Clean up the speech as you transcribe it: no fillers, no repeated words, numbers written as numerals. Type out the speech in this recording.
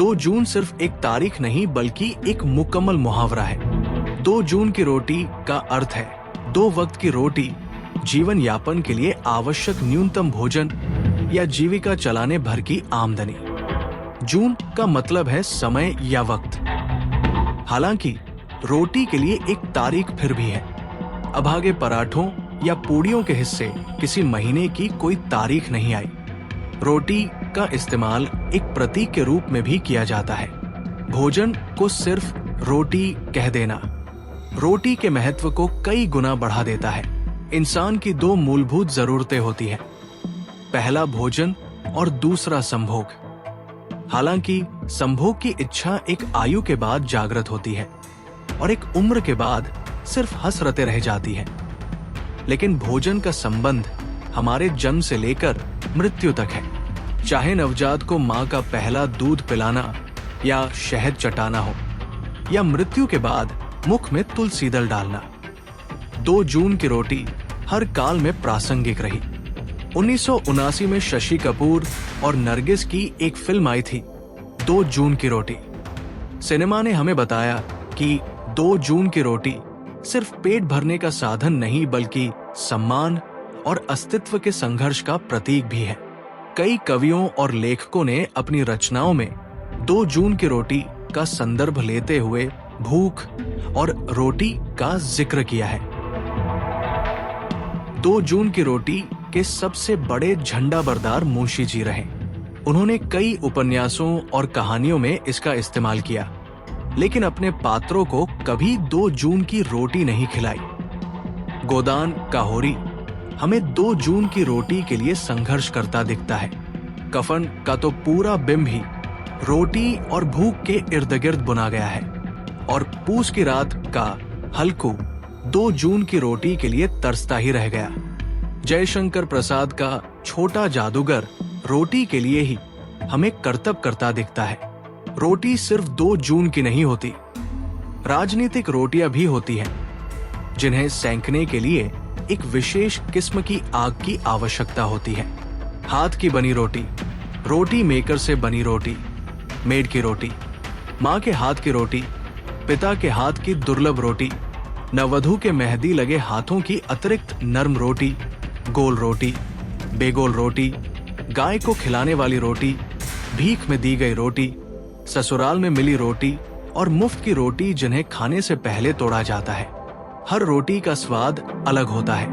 2 जून सिर्फ एक तारीख नहीं बल्कि एक मुकम्मल मुहावरा है। 2 जून की रोटी का अर्थ है 2 वक्त की रोटी, जीवन यापन के लिए आवश्यक न्यूनतम भोजन या जीविका चलाने भर की आमदनी। जून का मतलब है समय या वक्त। हालांकि रोटी के लिए एक तारीख फिर भी है। अभागे पराठों या पूड़ियों के हिस्से किसी महीने की कोई तारीख नहीं आई। रोटी का इस्तेमाल एक प्रतीक के रूप में भी किया जाता है। भोजन को सिर्फ रोटी कह देना रोटी के महत्व को कई गुना बढ़ा देता है। इंसान की 2 मूलभूत जरूरतें होती हैं, पहला भोजन और दूसरा संभोग। हालांकि संभोग की इच्छा एक आयु के बाद जागृत होती है और एक उम्र के बाद सिर्फ हसरतें रह जाती है, लेकिन भोजन का संबंध हमारे जन्म से लेकर मृत्यु तक है। चाहे नवजात को माँ का पहला दूध पिलाना या शहद चटाना हो, या मृत्यु के बाद मुख में तुलसी दल डालना, 2 जून की रोटी हर काल में प्रासंगिक रही। 1979 में शशि कपूर और नरगिस की एक फिल्म आई थी 2 जून की रोटी। सिनेमा ने हमें बताया कि 2 जून की रोटी सिर्फ पेट भरने का साधन नहीं बल्कि सम्मान और अस्तित्व के संघर्ष का प्रतीक भी है। कई कवियों और लेखकों ने अपनी रचनाओं में 2 जून की रोटी का संदर्भ लेते हुए भूख और रोटी का जिक्र किया है। 2 जून की रोटी के सबसे बड़े झंडाबरदार मुंशी जी रहे। उन्होंने कई उपन्यासों और कहानियों में इसका इस्तेमाल किया, लेकिन अपने पात्रों को कभी 2 जून की रोटी नहीं खिलाई। गोदान काहोरी हमें 2 जून की रोटी के लिए संघर्ष करता दिखता है। कफन का तो पूरा बिंब ही रोटी और भूख के इर्द गिर्द बुना गया है, और पूस की रात का हल्कू 2 जून की रोटी के लिए तरसता ही रह गया। जयशंकर प्रसाद का छोटा जादूगर रोटी के लिए ही हमें कर्तव्य करता दिखता है। रोटी सिर्फ 2 जून की नहीं होती, राजनीतिक रोटियां भी होती हैं, जिन्हें सेंकने के लिए एक विशेष किस्म की आग की आवश्यकता होती है। हाथ की बनी रोटी, रोटी मेकर से बनी रोटी, मेड की रोटी, माँ के हाथ की रोटी, पिता के हाथ की दुर्लभ रोटी, नववधु के मेहंदी लगे हाथों की अतिरिक्त नरम रोटी, गोल रोटी, बेगोल रोटी, गाय को खिलाने वाली रोटी, भीख में दी गई रोटी, ससुराल में मिली रोटी और मुफ्त की रोटी जिन्हें खाने से पहले तोड़ा जाता है। हर रोटी का स्वाद अलग होता है।